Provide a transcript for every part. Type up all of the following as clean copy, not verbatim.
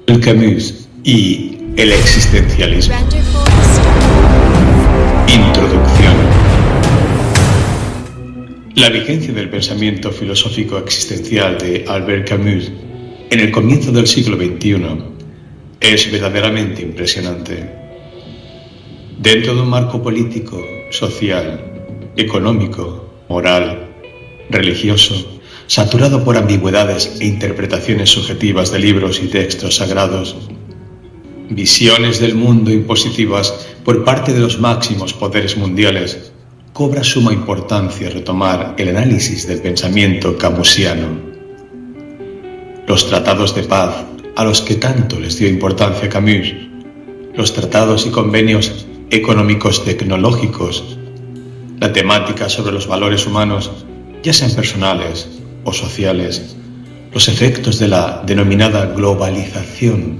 El Camus y el existencialismo. Introducción. La vigencia del pensamiento filosófico existencial de Albert Camus en el comienzo del siglo XXI es verdaderamente impresionante. Dentro de un marco político, social, económico, moral, religioso, saturado por ambigüedades e interpretaciones subjetivas de libros y textos sagrados, visiones del mundo impositivas por parte de los máximos poderes mundiales, cobra suma importancia retomar el análisis del pensamiento camusiano. Los tratados de paz, a los que tanto les dio importancia Camus, los tratados y convenios económicos tecnológicos, la temática sobre los valores humanos, ya sean personales o sociales, los efectos de la denominada globalización,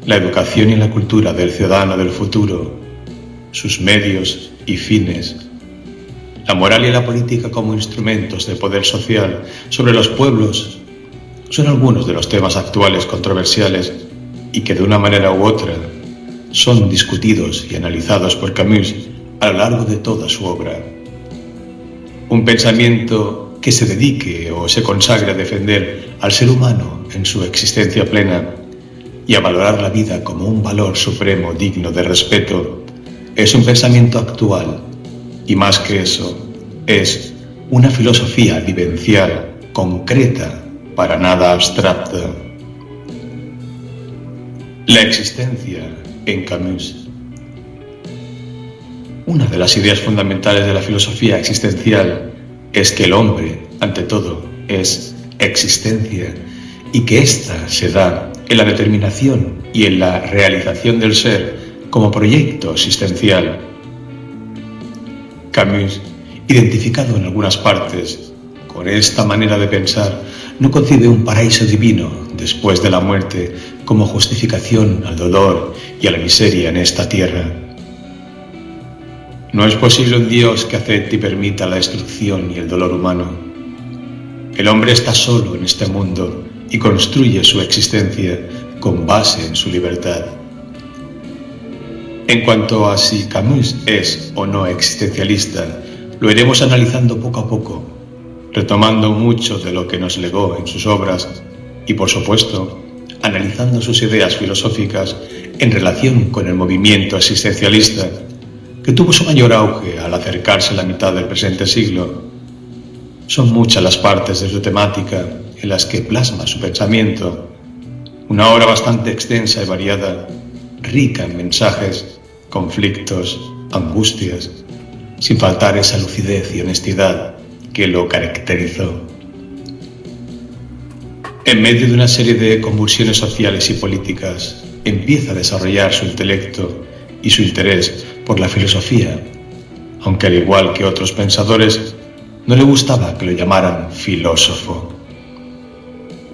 la educación y la cultura del ciudadano del futuro, sus medios y fines, la moral y la política como instrumentos de poder social sobre los pueblos, son algunos de los temas actuales controversiales y que de una manera u otra son discutidos y analizados por Camus a lo largo de toda su obra. Un pensamiento que se dedique o se consagre a defender al ser humano en su existencia plena y a valorar la vida como un valor supremo digno de respeto, es un pensamiento actual y, más que eso, es una filosofía vivencial, concreta, para nada abstracta. La existencia en Camus. Una de las ideas fundamentales de la filosofía existencial es que el hombre, ante todo, es existencia y que ésta se da en la determinación y en la realización del ser como proyecto existencial. Camus, identificado en algunas partes con esta manera de pensar, no concibe un paraíso divino después de la muerte como justificación al dolor y a la miseria en esta tierra. No es posible un Dios que acepte y permita la destrucción y el dolor humano. El hombre está solo en este mundo y construye su existencia con base en su libertad. En cuanto a si Camus es o no existencialista, lo iremos analizando poco a poco, retomando mucho de lo que nos legó en sus obras y, por supuesto, analizando sus ideas filosóficas en relación con el movimiento existencialista, que tuvo su mayor auge al acercarse a la mitad del presente siglo. Son muchas las partes de su temática en las que plasma su pensamiento, una obra bastante extensa y variada, rica en mensajes, conflictos, angustias, sin faltar esa lucidez y honestidad que lo caracterizó. En medio de una serie de convulsiones sociales y políticas, empieza a desarrollar su intelecto y su interés por la filosofía, aunque al igual que otros pensadores, no le gustaba que lo llamaran filósofo.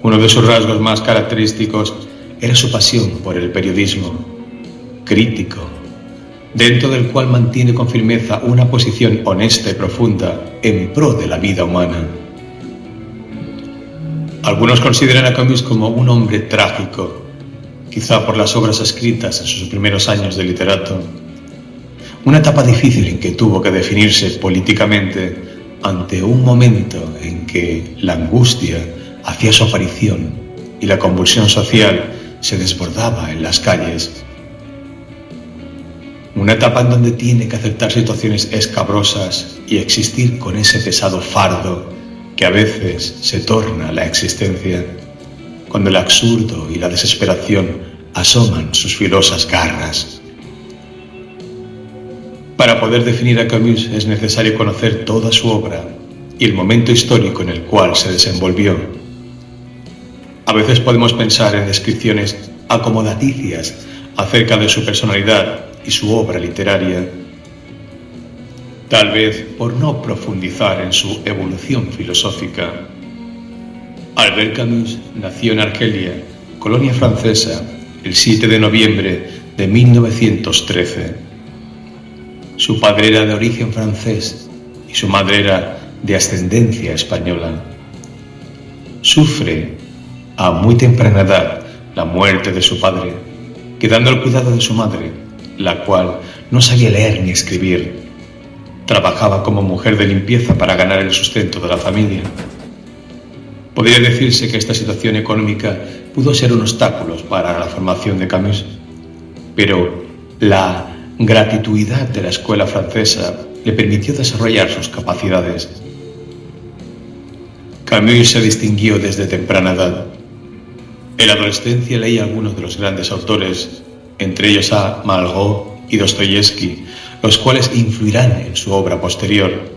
Uno de sus rasgos más característicos era su pasión por el periodismo crítico, dentro del cual mantiene con firmeza una posición honesta y profunda en pro de la vida humana. Algunos consideran a Camus como un hombre trágico, quizá por las obras escritas en sus primeros años de literato, una etapa difícil en que tuvo que definirse políticamente ante un momento en que la angustia hacía su aparición y la convulsión social se desbordaba en las calles. Una etapa en donde tiene que aceptar situaciones escabrosas y existir con ese pesado fardo que a veces se torna la existencia, cuando el absurdo y la desesperación asoman sus filosas garras. Para poder definir a Camus es necesario conocer toda su obra y el momento histórico en el cual se desenvolvió. A veces podemos pensar en descripciones acomodaticias acerca de su personalidad y su obra literaria, tal vez por no profundizar en su evolución filosófica. Albert Camus nació en Argelia, colonia francesa, el 7 de noviembre de 1913. Su padre era de origen francés y su madre era de ascendencia española. Sufre a muy temprana edad la muerte de su padre, quedando al cuidado de su madre, la cual no sabía leer ni escribir. Trabajaba como mujer de limpieza para ganar el sustento de la familia. Podría decirse que esta situación económica pudo ser un obstáculo para la formación de Camus, pero la gratuidad de la escuela francesa le permitió desarrollar sus capacidades. Camus se distinguió desde temprana edad. En la adolescencia leía algunos de los grandes autores, entre ellos a Malraux y Dostoyevsky, los cuales influirán en su obra posterior.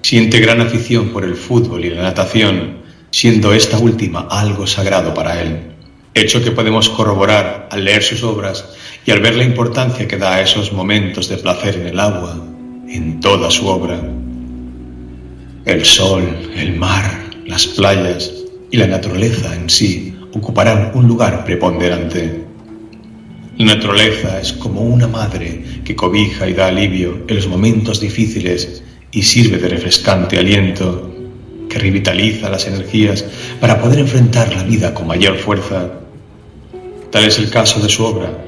Siente gran afición por el fútbol y la natación, siendo esta última algo sagrado para él, hecho que podemos corroborar al leer sus obras y al ver la importancia que da a esos momentos de placer en el agua, en toda su obra. El sol, el mar, las playas y la naturaleza en sí ocuparán un lugar preponderante. La naturaleza es como una madre que cobija y da alivio en los momentos difíciles y sirve de refrescante aliento, que revitaliza las energías para poder enfrentar la vida con mayor fuerza. Tal es el caso de su obra,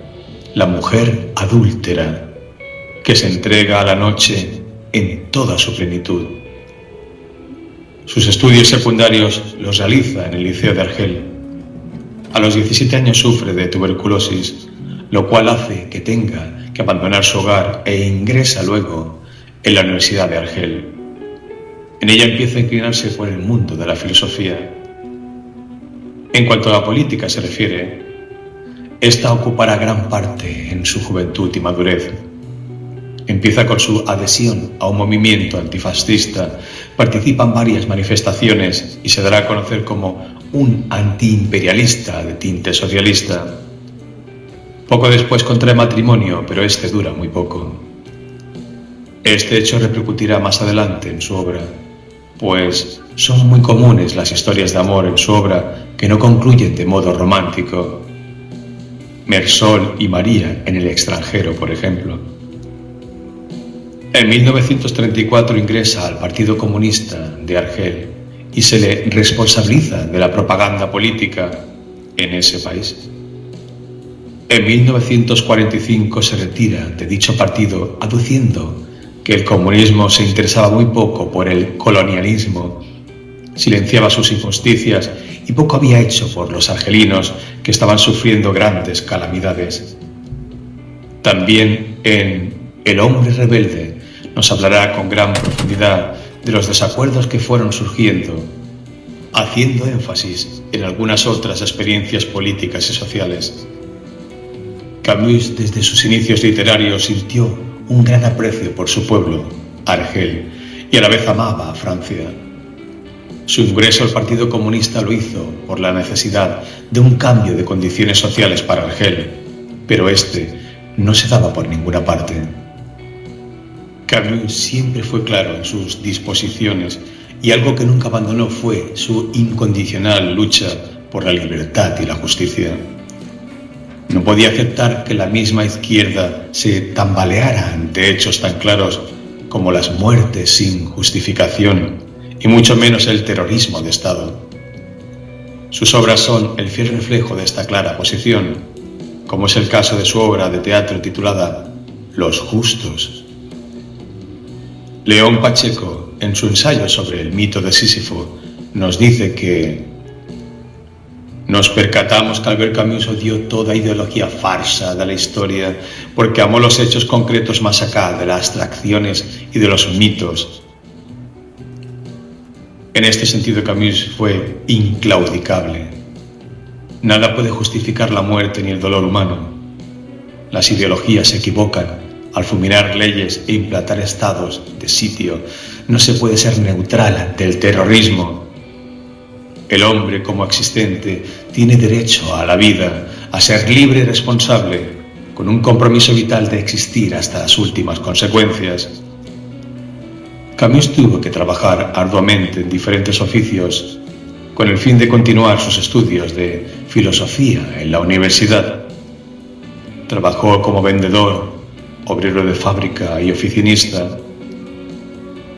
La mujer adúltera, que se entrega a la noche en toda su plenitud. Sus estudios secundarios los realiza en el Liceo de Argel. A los 17 años sufre de tuberculosis, lo cual hace que tenga que abandonar su hogar e ingresa luego en la Universidad de Argel. En ella empieza a inclinarse por el mundo de la filosofía. En cuanto a la política se refiere, esta ocupará gran parte en su juventud y madurez. Empieza con su adhesión a un movimiento antifascista, participa en varias manifestaciones y se dará a conocer como un antiimperialista de tinte socialista. Poco después contrae matrimonio, pero este dura muy poco. Este hecho repercutirá más adelante en su obra, pues son muy comunes las historias de amor en su obra que no concluyen de modo romántico. Mersol y María en el extranjero, por ejemplo. En 1934 ingresa al Partido Comunista de Argel y se le responsabiliza de la propaganda política en ese país. En 1945 se retira de dicho partido aduciendo que el comunismo se interesaba muy poco por el colonialismo, silenciaba sus injusticias y poco había hecho por los argelinos que estaban sufriendo grandes calamidades. También en El hombre rebelde nos hablará con gran profundidad de los desacuerdos que fueron surgiendo, haciendo énfasis en algunas otras experiencias políticas y sociales. Camus, desde sus inicios literarios, sintió un gran aprecio por su pueblo, Argel, y a la vez amaba a Francia. Su ingreso al Partido Comunista lo hizo por la necesidad de un cambio de condiciones sociales para Argel, pero este no se daba por ninguna parte. Camus siempre fue claro en sus disposiciones y algo que nunca abandonó fue su incondicional lucha por la libertad y la justicia. No podía aceptar que la misma izquierda se tambaleara ante hechos tan claros como las muertes sin justificación y mucho menos el terrorismo de Estado. Sus obras son el fiel reflejo de esta clara posición, como es el caso de su obra de teatro titulada Los Justos. León Pacheco, en su ensayo sobre el mito de Sísifo, nos dice que nos percatamos que Albert Camus odió toda ideología farsa de la historia porque amó los hechos concretos más acá de las abstracciones y de los mitos. En este sentido, Camus fue inclaudicable. Nada puede justificar la muerte ni el dolor humano. Las ideologías se equivocan al fulminar leyes e implantar estados de sitio. No se puede ser neutral ante el terrorismo. El hombre como existente tiene derecho a la vida, a ser libre y responsable, con un compromiso vital de existir hasta las últimas consecuencias. Camus tuvo que trabajar arduamente en diferentes oficios con el fin de continuar sus estudios de filosofía en la universidad. Trabajó como vendedor, obrero de fábrica y oficinista.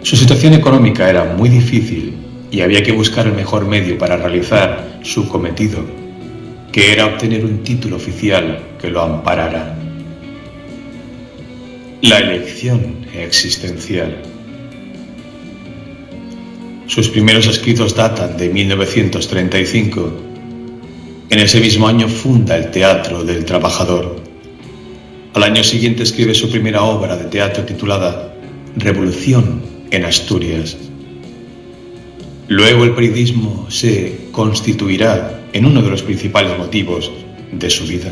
Su situación económica era muy difícil y había que buscar el mejor medio para realizar su cometido, que era obtener un título oficial que lo amparara. La elección existencial. Sus primeros escritos datan de 1935. En ese mismo año funda el Teatro del Trabajador. Al año siguiente escribe su primera obra de teatro titulada Revolución en Asturias. Luego el periodismo se constituirá en uno de los principales motivos de su vida.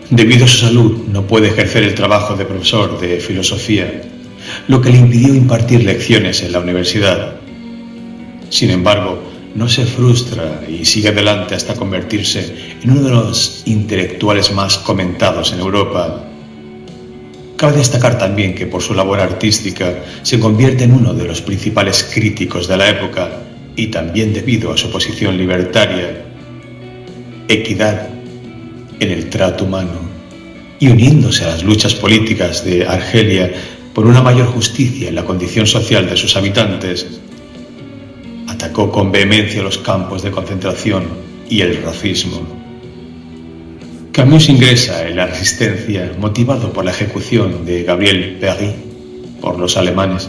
Debido a su salud, no puede ejercer el trabajo de profesor de filosofía, lo que le impidió impartir lecciones en la universidad. Sin embargo, no se frustra y sigue adelante hasta convertirse en uno de los intelectuales más comentados en Europa. Cabe destacar también que por su labor artística se convierte en uno de los principales críticos de la época y también debido a su posición libertaria, equidad en el trato humano y uniéndose a las luchas políticas de Argelia por una mayor justicia en la condición social de sus habitantes, atacó con vehemencia los campos de concentración y el racismo. Camus ingresa en la resistencia motivado por la ejecución de Gabriel Péry por los alemanes.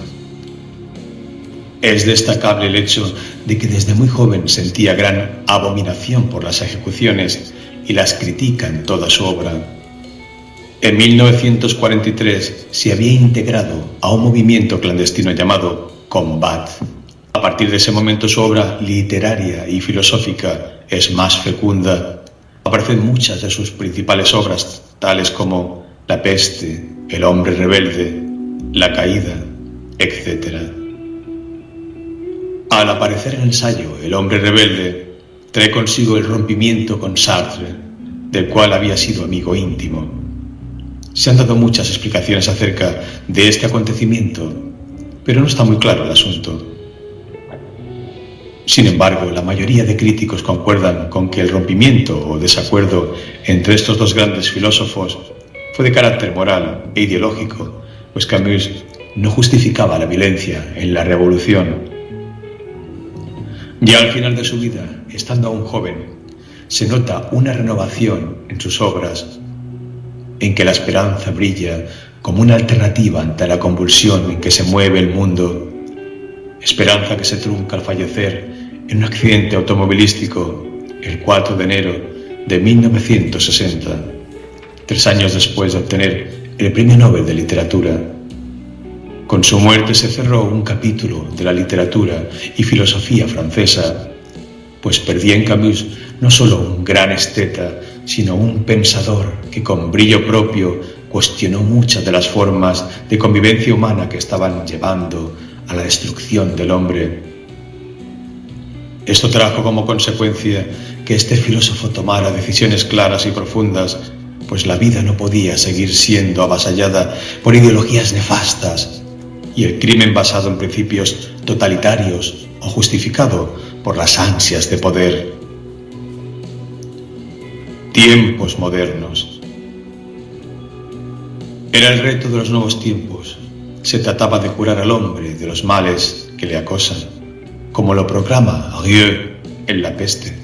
Es destacable el hecho de que desde muy joven sentía gran abominación por las ejecuciones y las critica en toda su obra. En 1943 se había integrado a un movimiento clandestino llamado Combat. A partir de ese momento su obra literaria y filosófica es más fecunda. Aparecen muchas de sus principales obras, tales como La peste, El hombre rebelde, La caída, etc. Al aparecer el ensayo El hombre rebelde, trae consigo el rompimiento con Sartre, del cual había sido amigo íntimo. Se han dado muchas explicaciones acerca de este acontecimiento, pero no está muy claro el asunto. Sin embargo, la mayoría de críticos concuerdan con que el rompimiento o desacuerdo entre estos dos grandes filósofos fue de carácter moral e ideológico, pues Camus no justificaba la violencia en la revolución. Ya al final de su vida, estando aún joven, se nota una renovación en sus obras, en que la esperanza brilla como una alternativa ante la convulsión en que se mueve el mundo, esperanza que se trunca al fallecer en un accidente automovilístico el 4 de enero de 1960, 3 años después de obtener el Premio Nobel de Literatura. Con su muerte se cerró un capítulo de la literatura y filosofía francesa, pues perdía en Camus no solo un gran esteta, sino un pensador que con brillo propio cuestionó muchas de las formas de convivencia humana que estaban llevando a la destrucción del hombre. Esto trajo como consecuencia que este filósofo tomara decisiones claras y profundas, pues la vida no podía seguir siendo avasallada por ideologías nefastas y el crimen basado en principios totalitarios o justificado por las ansias de poder. Tiempos modernos. Era el reto de los nuevos tiempos. Se trataba de curar al hombre de los males que le acosan, como lo proclama Rieu en La peste.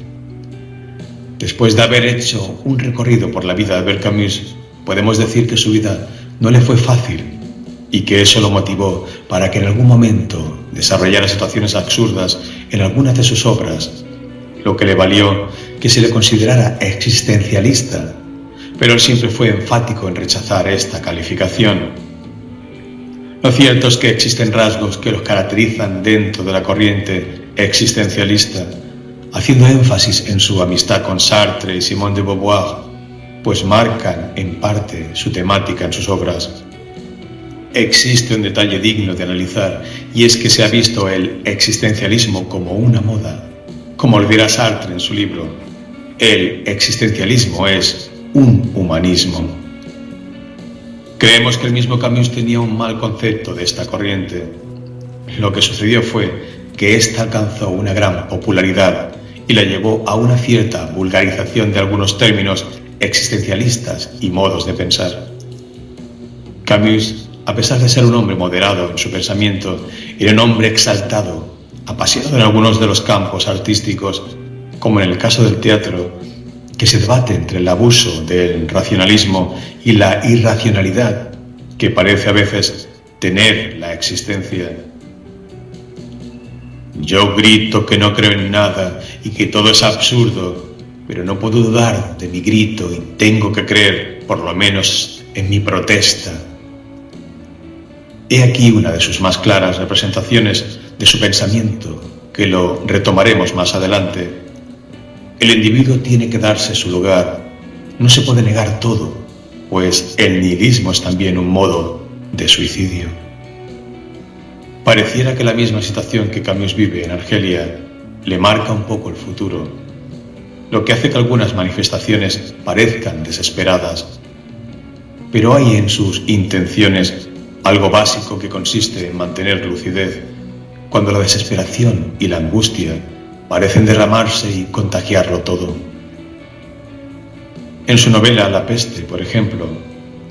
Después de haber hecho un recorrido por la vida de Albert Camus, podemos decir que su vida no le fue fácil y que eso lo motivó para que en algún momento desarrollara situaciones absurdas en algunas de sus obras, lo que le valió que se le considerara existencialista, pero él siempre fue enfático en rechazar esta calificación. Lo cierto es que existen rasgos que los caracterizan dentro de la corriente existencialista, haciendo énfasis en su amistad con Sartre y Simone de Beauvoir, pues marcan en parte su temática en sus obras. Existe un detalle digno de analizar, y es que se ha visto el existencialismo como una moda. Como lo dirá Sartre en su libro, el existencialismo es un humanismo. Creemos que el mismo Camus tenía un mal concepto de esta corriente. Lo que sucedió fue que ésta alcanzó una gran popularidad y la llevó a una cierta vulgarización de algunos términos existencialistas y modos de pensar. Camus, a pesar de ser un hombre moderado en su pensamiento, era un hombre exaltado, apasionado en algunos de los campos artísticos, como en el caso del teatro, que se debate entre el abuso del racionalismo y la irracionalidad que parece a veces tener la existencia. Yo grito que no creo en nada y que todo es absurdo, pero no puedo dudar de mi grito y tengo que creer, por lo menos, en mi protesta. He aquí una de sus más claras representaciones de su pensamiento, que lo retomaremos más adelante. El individuo tiene que darse su lugar, no se puede negar todo, pues el nihilismo es también un modo de suicidio. Pareciera que la misma situación que Camus vive en Argelia le marca un poco el futuro, lo que hace que algunas manifestaciones parezcan desesperadas, pero hay en sus intenciones algo básico que consiste en mantener lucidez cuando la desesperación y la angustia parecen derramarse y contagiarlo todo. En su novela La peste, por ejemplo,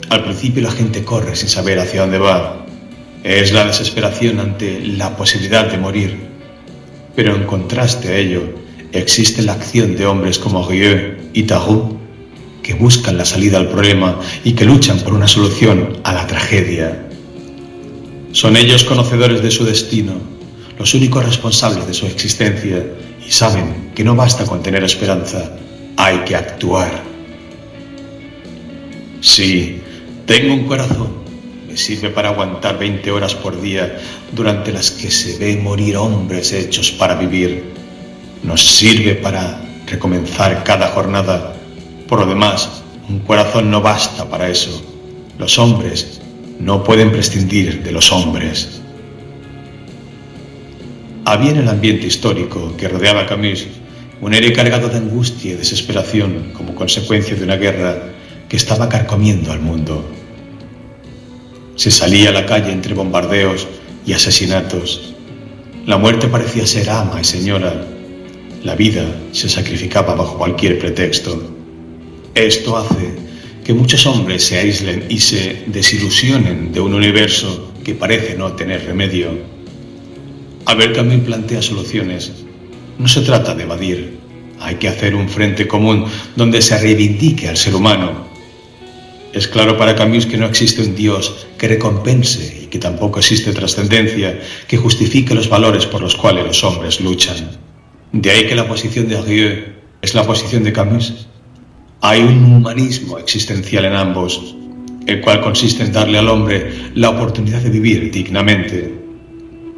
al principio la gente corre sin saber hacia dónde va. Es la desesperación ante la posibilidad de morir. Pero en contraste a ello, existe la acción de hombres como Rieu y Tarrou, que buscan la salida al problema y que luchan por una solución a la tragedia. Son ellos conocedores de su destino, los únicos responsables de su existencia, y saben que no basta con tener esperanza, hay que actuar. Sí, tengo un corazón, me sirve para aguantar 20 horas por día durante las que se ven morir hombres hechos para vivir. Nos sirve para recomenzar cada jornada. Por lo demás, un corazón no basta para eso. Los hombres no pueden prescindir de los hombres. Había en el ambiente histórico que rodeaba a Camus un aire cargado de angustia y desesperación como consecuencia de una guerra que estaba carcomiendo al mundo. Se salía a la calle entre bombardeos y asesinatos. La muerte parecía ser ama y señora. La vida se sacrificaba bajo cualquier pretexto. Esto hace que muchos hombres se aíslen y se desilusionen de un universo que parece no tener remedio. Albert Camus plantea soluciones. No se trata de evadir. Hay que hacer un frente común donde se reivindique al ser humano. Es claro para Camus que no existe un Dios que recompense y que tampoco existe trascendencia que justifique los valores por los cuales los hombres luchan. De ahí que la posición de Rieu es la posición de Camus. Hay un humanismo existencial en ambos, el cual consiste en darle al hombre la oportunidad de vivir dignamente.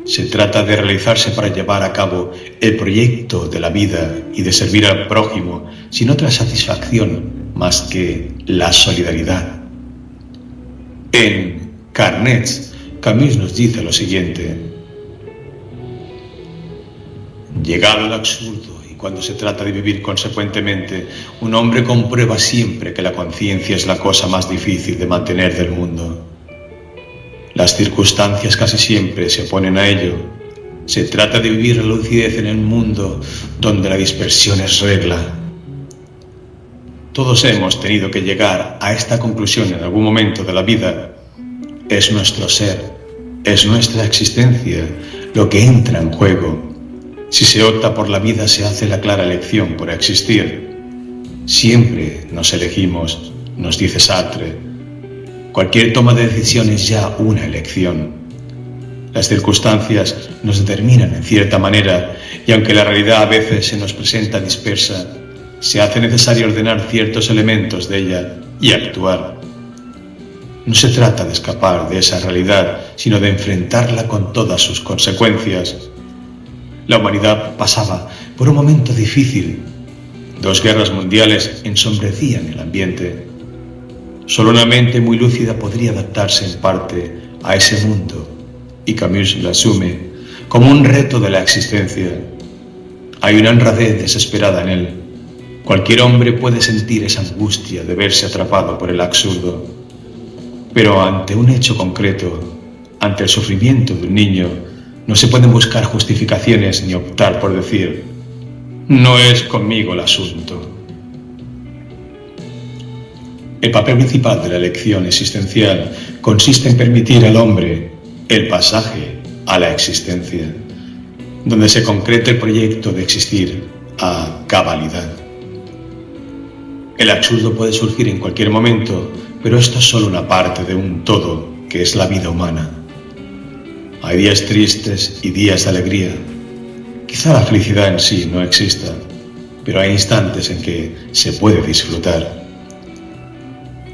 Se trata de realizarse para llevar a cabo el proyecto de la vida y de servir al prójimo sin otra satisfacción más que la solidaridad. En Carnets, Camus nos dice lo siguiente: llegado al absurdo y cuando se trata de vivir consecuentemente, un hombre comprueba siempre que la conciencia es la cosa más difícil de mantener del mundo. Las circunstancias casi siempre se oponen a ello. Se trata de vivir la lucidez en el mundo donde la dispersión es regla. Todos hemos tenido que llegar a esta conclusión en algún momento de la vida. Es nuestro ser, es nuestra existencia lo que entra en juego. Si se opta por la vida, se hace la clara elección por existir. Siempre nos elegimos, nos dice Sartre. Cualquier toma de decisión es ya una elección. Las circunstancias nos determinan en cierta manera y aunque la realidad a veces se nos presenta dispersa, se hace necesario ordenar ciertos elementos de ella y actuar. No se trata de escapar de esa realidad, sino de enfrentarla con todas sus consecuencias. La humanidad pasaba por un momento difícil. 2 guerras mundiales ensombrecían el ambiente. Solo una mente muy lúcida podría adaptarse en parte a ese mundo, y Camus lo asume como un reto de la existencia. Hay una honradez desesperada en él. Cualquier hombre puede sentir esa angustia de verse atrapado por el absurdo. Pero ante un hecho concreto, ante el sufrimiento de un niño, no se pueden buscar justificaciones ni optar por decir: no es conmigo el asunto. El papel principal de la elección existencial consiste en permitir al hombre el pasaje a la existencia, donde se concreta el proyecto de existir, a cabalidad. El absurdo puede surgir en cualquier momento, pero esto es solo una parte de un todo que es la vida humana. Hay días tristes y días de alegría. Quizá la felicidad en sí no exista, pero hay instantes en que se puede disfrutar.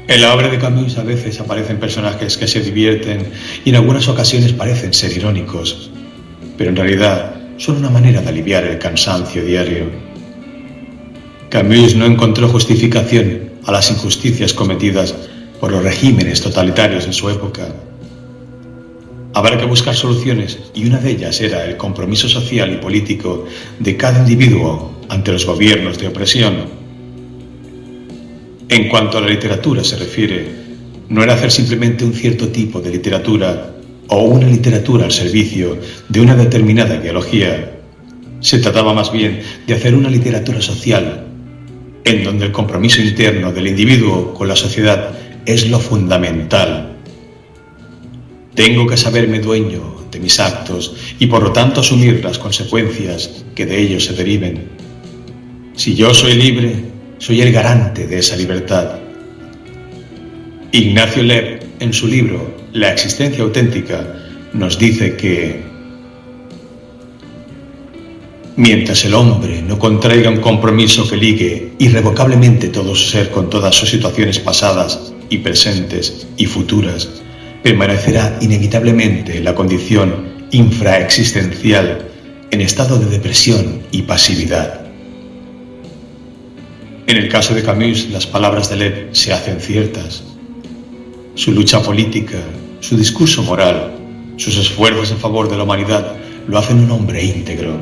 En la obra de Camus a veces aparecen personajes que se divierten y en algunas ocasiones parecen ser irónicos, pero en realidad son una manera de aliviar el cansancio diario. Camus no encontró justificación a las injusticias cometidas por los regímenes totalitarios en su época. Habrá que buscar soluciones y una de ellas era el compromiso social y político de cada individuo ante los gobiernos de opresión. En cuanto a la literatura se refiere, no era hacer simplemente un cierto tipo de literatura o una literatura al servicio de una determinada ideología. Se trataba más bien de hacer una literatura social, en donde el compromiso interno del individuo con la sociedad es lo fundamental. Tengo que saberme dueño de mis actos y por lo tanto asumir las consecuencias que de ellos se deriven. Si yo soy libre, soy el garante de esa libertad. Ignacio Lev, en su libro La existencia auténtica, nos dice que mientras el hombre no contraiga un compromiso que ligue irrevocablemente todo su ser con todas sus situaciones pasadas y presentes y futuras, permanecerá inevitablemente en la condición infraexistencial, en estado de depresión y pasividad. En el caso de Camus, las palabras de Lev se hacen ciertas. Su lucha política, su discurso moral, sus esfuerzos en favor de la humanidad lo hacen un hombre íntegro.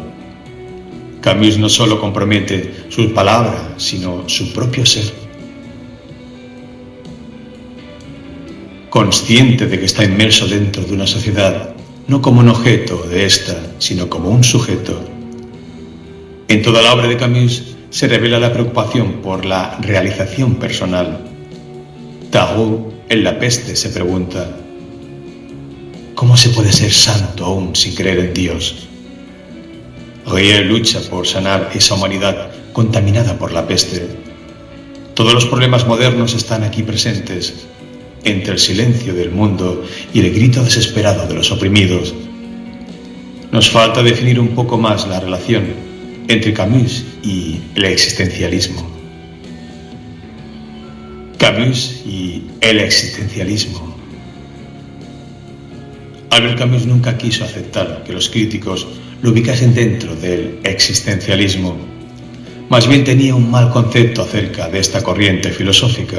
Camus no solo compromete sus palabras, sino su propio ser. Consciente de que está inmerso dentro de una sociedad, no como un objeto de esta, sino como un sujeto. En toda la obra de Camus se revela la preocupación por la realización personal. Tarot, en La peste, se pregunta: ¿cómo se puede ser santo aún sin creer en Dios? Rie lucha por sanar esa humanidad contaminada por la peste. Todos los problemas modernos están aquí presentes, entre el silencio del mundo y el grito desesperado de los oprimidos. Nos falta definir un poco más la relación entre Camus y el existencialismo. Camus y el existencialismo. Albert Camus nunca quiso aceptar que los críticos lo ubicasen dentro del existencialismo. Más bien tenía un mal concepto acerca de esta corriente filosófica.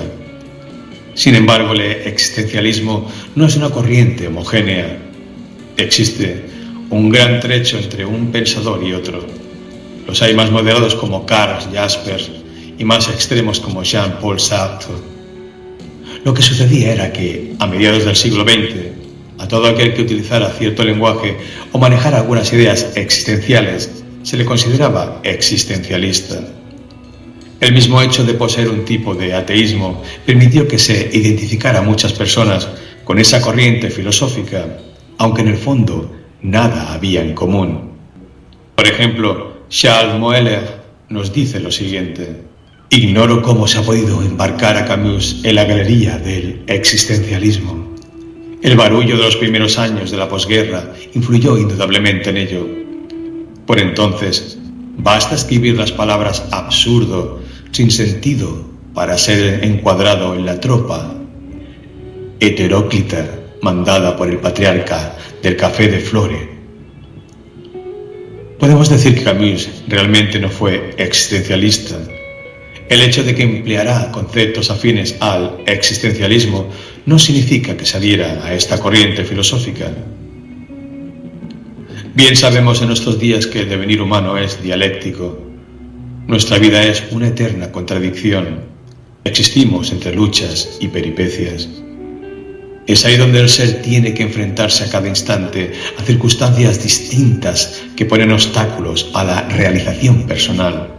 Sin embargo, el existencialismo no es una corriente homogénea. Existe un gran trecho entre un pensador y otro. Los hay más moderados como Karl Jaspers y más extremos como Jean-Paul Sartre. Lo que sucedía era que, a mediados del siglo XX, a todo aquel que utilizara cierto lenguaje o manejara algunas ideas existenciales se le consideraba existencialista. El mismo hecho de poseer un tipo de ateísmo permitió que se identificara a muchas personas con esa corriente filosófica, aunque en el fondo nada había en común. Por ejemplo, Charles Moeller nos dice lo siguiente: ignoro cómo se ha podido embarcar a Camus en la galería del existencialismo. El barullo de los primeros años de la posguerra influyó indudablemente en ello. Por entonces, basta escribir las palabras absurdo, sin sentido, para ser encuadrado en la tropa heteróclita mandada por el patriarca del Café de Flore. Podemos decir que Camus realmente no fue existencialista. El hecho de que empleara conceptos afines al existencialismo no significa que se adhiera a esta corriente filosófica. Bien sabemos en nuestros días que el devenir humano es dialéctico. Nuestra vida es una eterna contradicción. Existimos entre luchas y peripecias. Es ahí donde el ser tiene que enfrentarse a cada instante a circunstancias distintas que ponen obstáculos a la realización personal.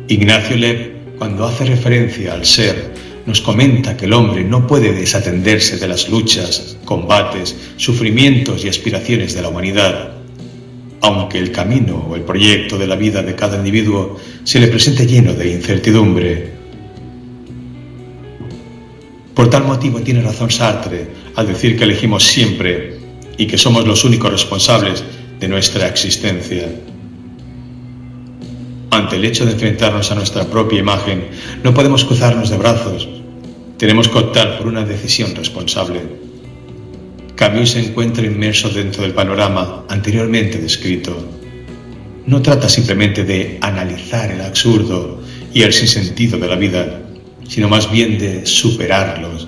Ignacio Lev, cuando hace referencia al ser, nos comenta que el hombre no puede desatenderse de las luchas, combates, sufrimientos y aspiraciones de la humanidad. aunque el camino o el proyecto de la vida de cada individuo se le presente lleno de incertidumbre. Por tal motivo tiene razón Sartre al decir que elegimos siempre y que somos los únicos responsables de nuestra existencia. Ante el hecho de enfrentarnos a nuestra propia imagen, no podemos cruzarnos de brazos. Tenemos que optar por una decisión responsable. Camus se encuentra inmerso dentro del panorama anteriormente descrito. No trata simplemente de analizar el absurdo y el sinsentido de la vida, sino más bien de superarlos.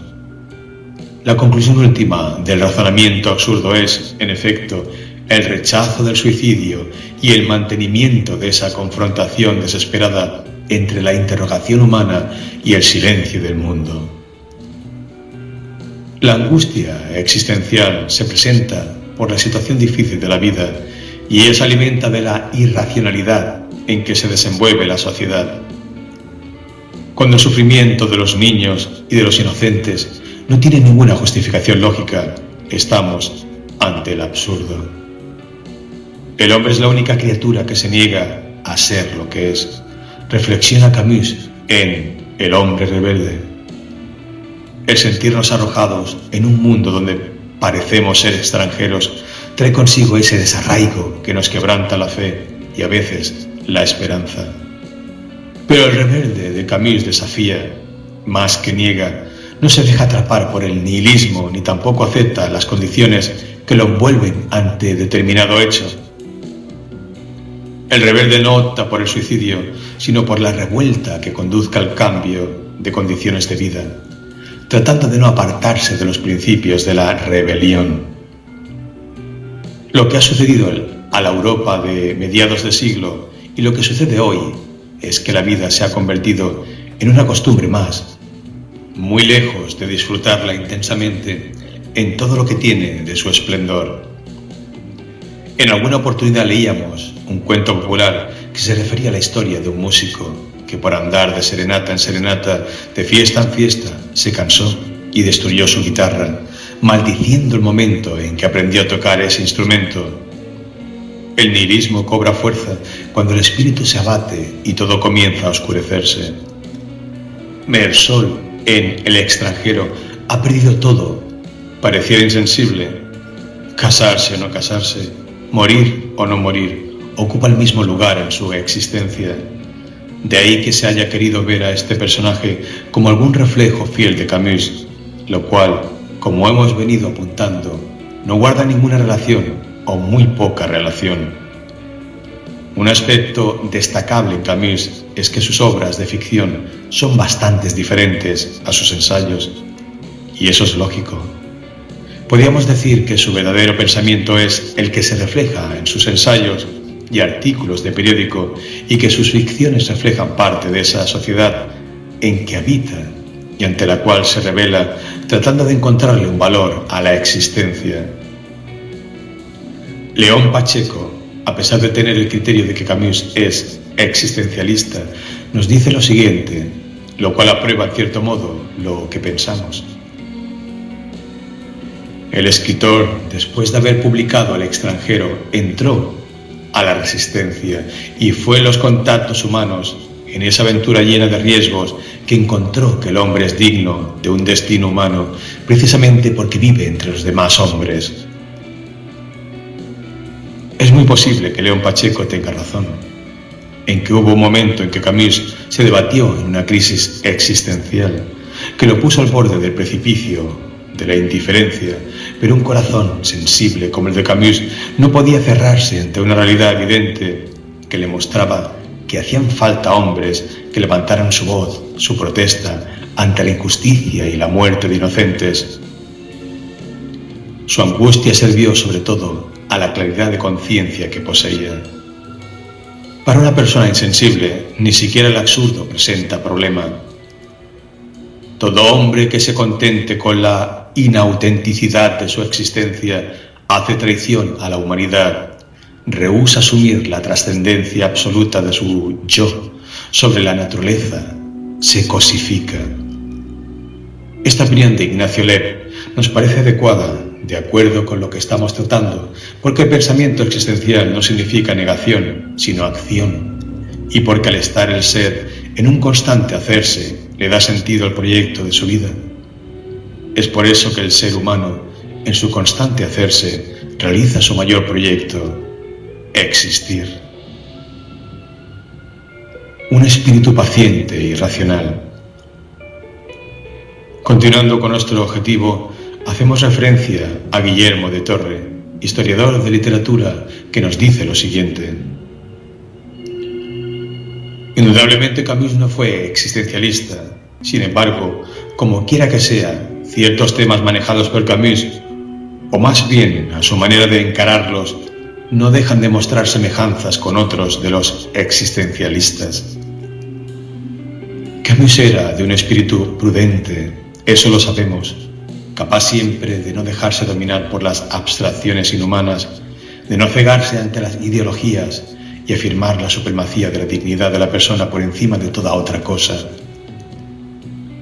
La conclusión última del razonamiento absurdo es, en efecto, el rechazo del suicidio y el mantenimiento de esa confrontación desesperada entre la interrogación humana y el silencio del mundo. La angustia existencial se presenta por la situación difícil de la vida y ella se alimenta de la irracionalidad en que se desenvuelve la sociedad. Cuando el sufrimiento de los niños y de los inocentes no tiene ninguna justificación lógica, estamos ante el absurdo. El hombre es la única criatura que se niega a ser lo que es. Reflexiona Camus en El hombre rebelde. El sentirnos arrojados en un mundo donde parecemos ser extranjeros trae consigo ese desarraigo que nos quebranta la fe y a veces la esperanza. Pero el rebelde de Camus desafía, más que niega, no se deja atrapar por el nihilismo ni tampoco acepta las condiciones que lo envuelven ante determinado hecho. El rebelde no opta por el suicidio, sino por la revuelta que conduzca al cambio de condiciones de vida, tratando de no apartarse de los principios de la rebelión. Lo que ha sucedido a la Europa de mediados de siglo y lo que sucede hoy es que la vida se ha convertido en una costumbre más, muy lejos de disfrutarla intensamente en todo lo que tiene de su esplendor. En alguna oportunidad leíamos un cuento popular que se refería a la historia de un músico que por andar de serenata en serenata, de fiesta en fiesta, se cansó y destruyó su guitarra, maldiciendo el momento en que aprendió a tocar ese instrumento. El nihilismo cobra fuerza cuando el espíritu se abate y todo comienza a oscurecerse. Mersol, en El extranjero, ha perdido todo. Pareciera insensible. Casarse o no casarse, morir o no morir, ocupa el mismo lugar en su existencia. De ahí que se haya querido ver a este personaje como algún reflejo fiel de Camus, lo cual, como hemos venido apuntando, no guarda ninguna relación o muy poca relación. Un aspecto destacable en Camus es que sus obras de ficción son bastante diferentes a sus ensayos, y eso es lógico. Podríamos decir que su verdadero pensamiento es el que se refleja en sus ensayos y artículos de periódico y que sus ficciones reflejan parte de esa sociedad en que habita y ante la cual se revela tratando de encontrarle un valor a la existencia. León Pacheco, a pesar de tener el criterio de que Camus es existencialista, nos dice lo siguiente, lo cual aprueba en cierto modo lo que pensamos. El escritor, después de haber publicado El extranjero, entró a la resistencia y fue en los contactos humanos, en esa aventura llena de riesgos, que encontró que el hombre es digno de un destino humano precisamente porque vive entre los demás hombres. Es muy posible que León Pacheco tenga razón, en que hubo un momento en que Camus se debatió en una crisis existencial, que lo puso al borde del precipicio, de la indiferencia, pero un corazón sensible como el de Camus no podía cerrarse ante una realidad evidente que le mostraba que hacían falta hombres que levantaran su voz, su protesta ante la injusticia y la muerte de inocentes. Su angustia sirvió sobre todo a la claridad de conciencia que poseía. Para una persona insensible, ni siquiera el absurdo presenta problema. Todo hombre que se contente con la inautenticidad de su existencia hace traición a la humanidad, rehúsa asumir la trascendencia absoluta de su yo sobre la naturaleza, se cosifica. Esta opinión de Ignacio Lev nos parece adecuada de acuerdo con lo que estamos tratando, porque el pensamiento existencial no significa negación, sino acción, y porque al estar el ser en un constante hacerse, le da sentido al proyecto de su vida. Es por eso que el ser humano, en su constante hacerse, realiza su mayor proyecto: existir. Un espíritu paciente y racional. Continuando con nuestro objetivo, hacemos referencia a Guillermo de Torre, historiador de literatura, que nos dice lo siguiente: indudablemente Camus no fue existencialista. Sin embargo, como quiera que sea, ciertos temas manejados por Camus, o más bien a su manera de encararlos, no dejan de mostrar semejanzas con otros de los existencialistas. Camus era de un espíritu prudente, eso lo sabemos, capaz siempre de no dejarse dominar por las abstracciones inhumanas, de no cegarse ante las ideologías y afirmar la supremacía de la dignidad de la persona por encima de toda otra cosa.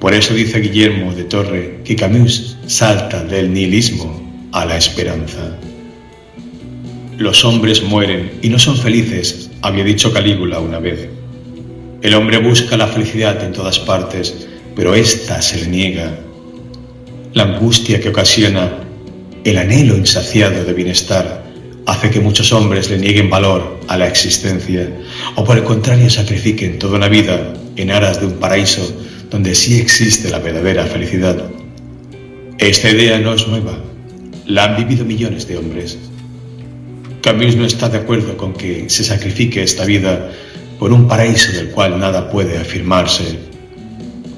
Por eso dice Guillermo de Torre que Camus salta del nihilismo a la esperanza. Los hombres mueren y no son felices, había dicho Calígula una vez. El hombre busca la felicidad en todas partes, pero ésta se le niega. La angustia que ocasiona el anhelo insaciado de bienestar hace que muchos hombres le nieguen valor a la existencia, o por el contrario sacrifiquen toda una vida en aras de un paraíso donde sí existe la verdadera felicidad. Esta idea no es nueva, la han vivido millones de hombres. Camus no está de acuerdo con que se sacrifique esta vida por un paraíso del cual nada puede afirmarse.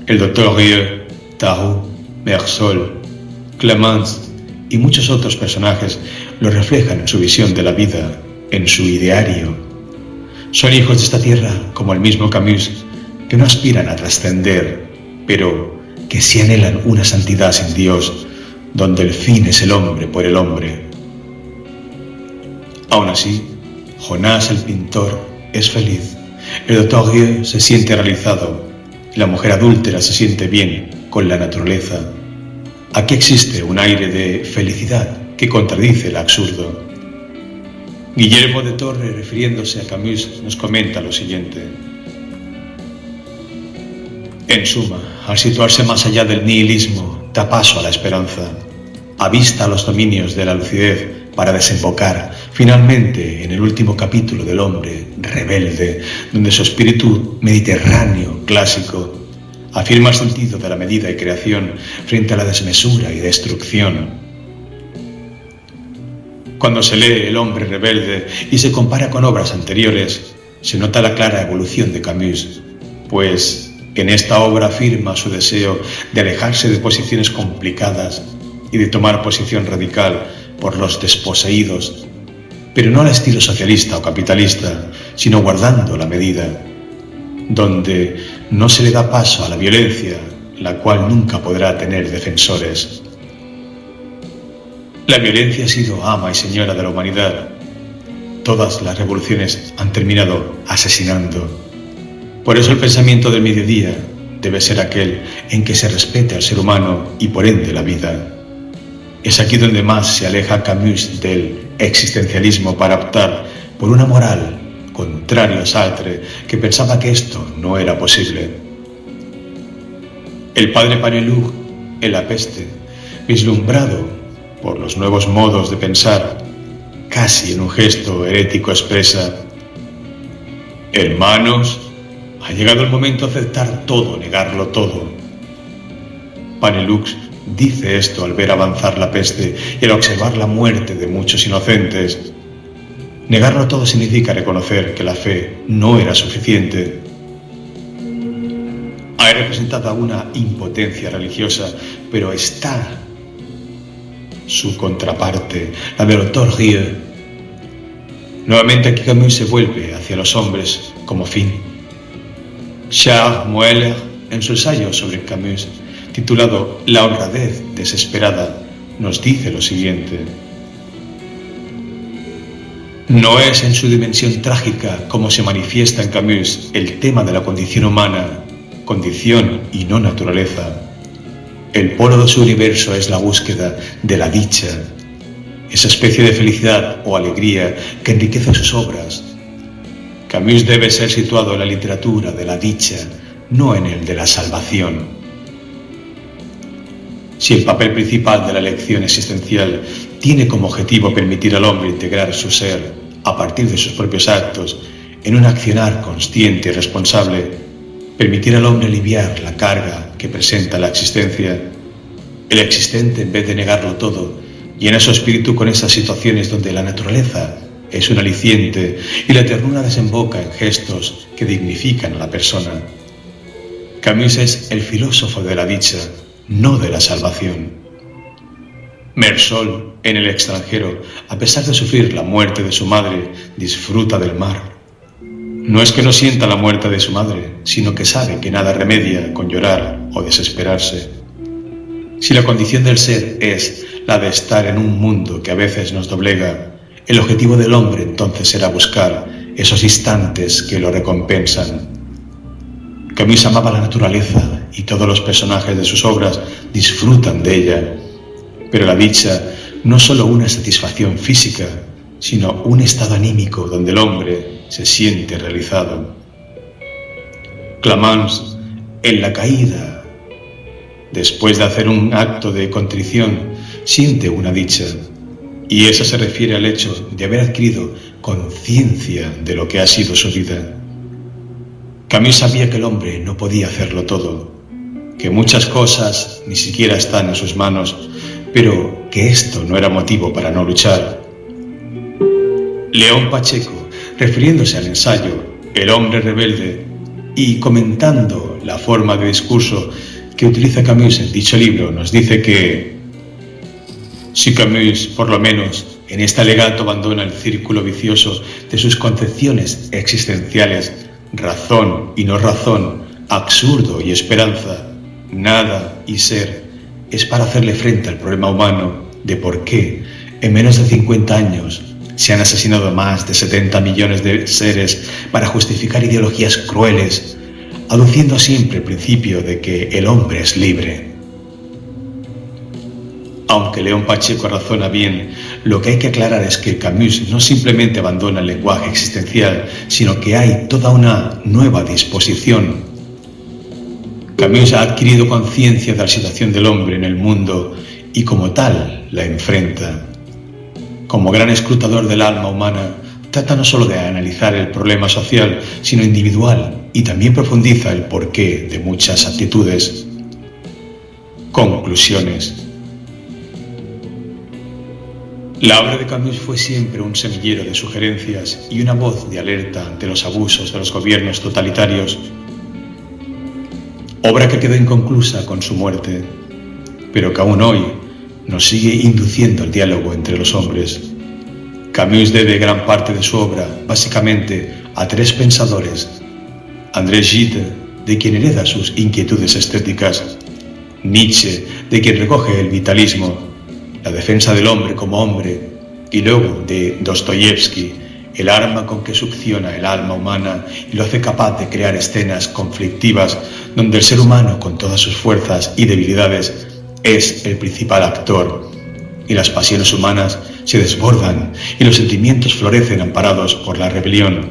El doctor Rieu, Tarot, Mersol, Clemens y muchos otros personajes lo reflejan en su visión de la vida, en su ideario. Son hijos de esta tierra, como el mismo Camus, que no aspiran a trascender, pero que sí anhelan una santidad sin Dios, donde el fin es el hombre por el hombre. Aún así, Jonás el pintor es feliz, el doctor Rieu se siente realizado, la mujer adúltera se siente bien con la naturaleza. Aquí existe un aire de felicidad que contradice el absurdo. Guillermo de Torre, refiriéndose a Camus, nos comenta lo siguiente: en suma, al situarse más allá del nihilismo, da paso a la esperanza, avista los dominios de la lucidez para desembocar finalmente en el último capítulo del hombre rebelde, donde su espíritu mediterráneo clásico afirma el sentido de la medida y creación frente a la desmesura y destrucción. Cuando se lee El hombre rebelde y se compara con obras anteriores, se nota la clara evolución de Camus, pues en esta obra afirma su deseo de alejarse de posiciones complicadas y de tomar posición radical por los desposeídos, pero no al estilo socialista o capitalista, sino guardando la medida, donde no se le da paso a la violencia, la cual nunca podrá tener defensores. La violencia ha sido ama y señora de la humanidad. Todas las revoluciones han terminado asesinando. Por eso el pensamiento del mediodía debe ser aquel en que se respete al ser humano y por ende la vida. Es aquí donde más se aleja Camus del existencialismo para optar por una moral contrario a Sartre, que pensaba que esto no era posible. El padre Paneloux, en La peste, vislumbrado por los nuevos modos de pensar, casi en un gesto herético expresa: hermanos, ha llegado el momento de aceptar todo, negarlo todo. Paneloux dice esto al ver avanzar la peste y al observar la muerte de muchos inocentes. Negarlo todo significa reconocer que la fe no era suficiente. Hay representada una impotencia religiosa, pero está su contraparte, la del doctor Rieu. Nuevamente aquí Camus se vuelve hacia los hombres como fin. Charles Moeller, en su ensayo sobre Camus, titulado La honradez desesperada, nos dice lo siguiente: no es en su dimensión trágica como se manifiesta en Camus el tema de la condición humana, condición y no naturaleza. El polo de su universo es la búsqueda de la dicha, esa especie de felicidad o alegría que enriquece sus obras. Camus debe ser situado en la literatura de la dicha, no en el de la salvación. Si el papel principal de la lección existencial tiene como objetivo permitir al hombre integrar su ser a partir de sus propios actos en un accionar consciente y responsable, permitir al hombre aliviar la carga que presenta la existencia, el existente, en vez de negarlo todo, llena su espíritu con esas situaciones donde la naturaleza es un aliciente y la ternura desemboca en gestos que dignifican a la persona. Camus es el filósofo de la dicha, no de la salvación. Meursault, en El extranjero, a pesar de sufrir la muerte de su madre, disfruta del mar. No es que no sienta la muerte de su madre, sino que sabe que nada remedia con llorar o desesperarse. Si la condición del ser es la de estar en un mundo que a veces nos doblega, el objetivo del hombre entonces será buscar esos instantes que lo recompensan. Camus amaba la naturaleza y todos los personajes de sus obras disfrutan de ella, pero la dicha no es solo una satisfacción física, sino un estado anímico donde el hombre se siente realizado. Clamence, en La caída, después de hacer un acto de contrición, siente una dicha, y esa se refiere al hecho de haber adquirido conciencia de lo que ha sido su vida. Camus sabía que el hombre no podía hacerlo todo, que muchas cosas ni siquiera están en sus manos, pero que esto no era motivo para no luchar. León Pacheco, refiriéndose al ensayo El hombre rebelde y comentando la forma de discurso que utiliza Camus en dicho libro, nos dice que si Camus, por lo menos, en este alegato abandona el círculo vicioso de sus concepciones existenciales, razón y no razón, absurdo y esperanza, nada y ser, es para hacerle frente al problema humano de por qué, en menos de 50 años, se han asesinado más de 70 millones de seres para justificar ideologías crueles, aduciendo siempre el principio de que el hombre es libre. Aunque León Pacheco razona bien, lo que hay que aclarar es que Camus no simplemente abandona el lenguaje existencial, sino que hay toda una nueva disposición. Camus ha adquirido conciencia de la situación del hombre en el mundo y como tal la enfrenta. Como gran escrutador del alma humana, trata no solo de analizar el problema social, sino individual, y también profundiza el porqué de muchas actitudes. Conclusiones. La obra de Camus fue siempre un semillero de sugerencias y una voz de alerta ante los abusos de los gobiernos totalitarios. Obra que quedó inconclusa con su muerte, pero que aún hoy nos sigue induciendo al diálogo entre los hombres. Camus debe gran parte de su obra, básicamente, a tres pensadores: André Gide, de quien hereda sus inquietudes estéticas; Nietzsche, de quien recoge el vitalismo, la defensa del hombre como hombre; y luego de Dostoyevsky, el arma con que succiona el alma humana y lo hace capaz de crear escenas conflictivas donde el ser humano, con todas sus fuerzas y debilidades, es el principal actor, y las pasiones humanas se desbordan y los sentimientos florecen amparados por la rebelión.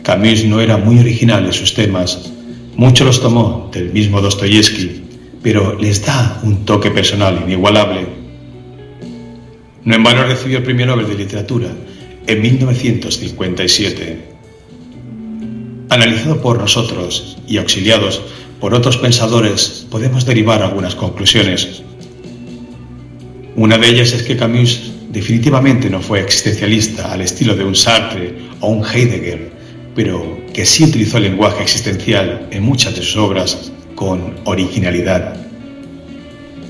Camus no era muy original en sus temas, muchos los tomó del mismo Dostoyevsky, pero les da un toque personal inigualable. No en vano recibió el Premio Nobel de Literatura en 1957. Analizado por nosotros y auxiliados por otros pensadores, podemos derivar algunas conclusiones. Una de ellas es que Camus definitivamente no fue existencialista al estilo de un Sartre o un Heidegger, pero que sí utilizó el lenguaje existencial en muchas de sus obras con originalidad.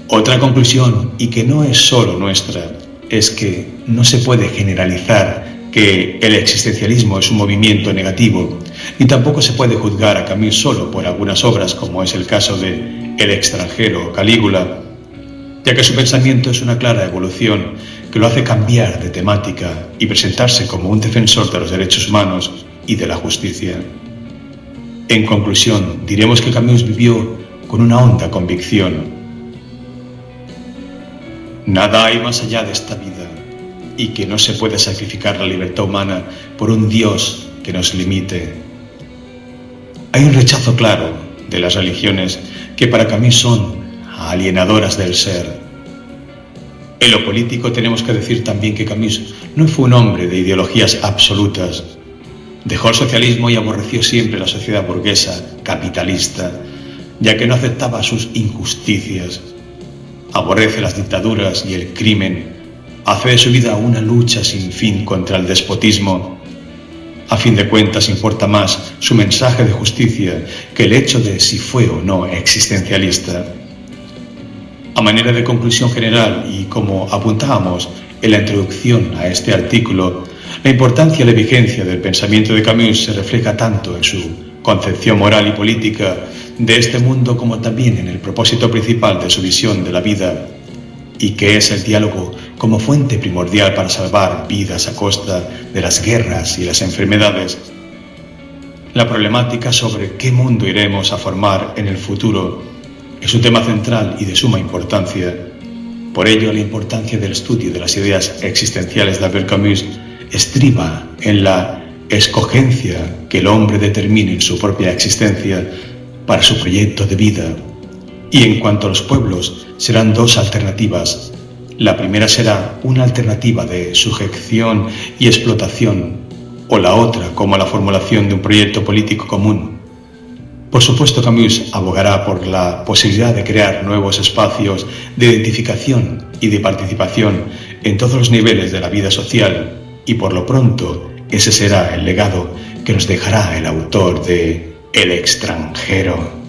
Otra conclusión, y que no es solo nuestra, es que no se puede generalizar que el existencialismo es un movimiento negativo, ni tampoco se puede juzgar a Camus solo por algunas obras, como es el caso de El extranjero o Calígula, ya que su pensamiento es una clara evolución que lo hace cambiar de temática y presentarse como un defensor de los derechos humanos y de la justicia. En conclusión, diremos que Camus vivió con una honda convicción: Nada hay más allá de esta vida y que no se puede sacrificar la libertad humana por un Dios que nos limite. Hay un rechazo claro de las religiones que para Camus son alienadoras del ser. En lo político tenemos que decir también que Camus no fue un hombre de ideologías absolutas. Dejó el socialismo y aborreció siempre la sociedad burguesa, capitalista, ya que no aceptaba sus injusticias. Aborrece las dictaduras y el crimen, hace de su vida una lucha sin fin contra el despotismo. A fin de cuentas importa más su mensaje de justicia que el hecho de si fue o no existencialista. A manera de conclusión general y como apuntábamos en la introducción a este artículo, la importancia y la vigencia del pensamiento de Camus se refleja tanto en su concepción moral y política de este mundo como también en el propósito principal de su visión de la vida, y que es el diálogo como fuente primordial para salvar vidas a costa de las guerras y las enfermedades. La problemática sobre qué mundo iremos a formar en el futuro es un tema central y de suma importancia. Por ello, la importancia del estudio de las ideas existenciales de Albert Camus estriba en la escogencia que el hombre determine en su propia existencia para su proyecto de vida. Y en cuanto a los pueblos, serán dos alternativas. La primera será una alternativa de sujeción y explotación, o la otra como la formulación de un proyecto político común. Por supuesto, Camus abogará por la posibilidad de crear nuevos espacios de identificación y de participación en todos los niveles de la vida social, y por lo pronto ese será el legado que nos dejará el autor de El extranjero.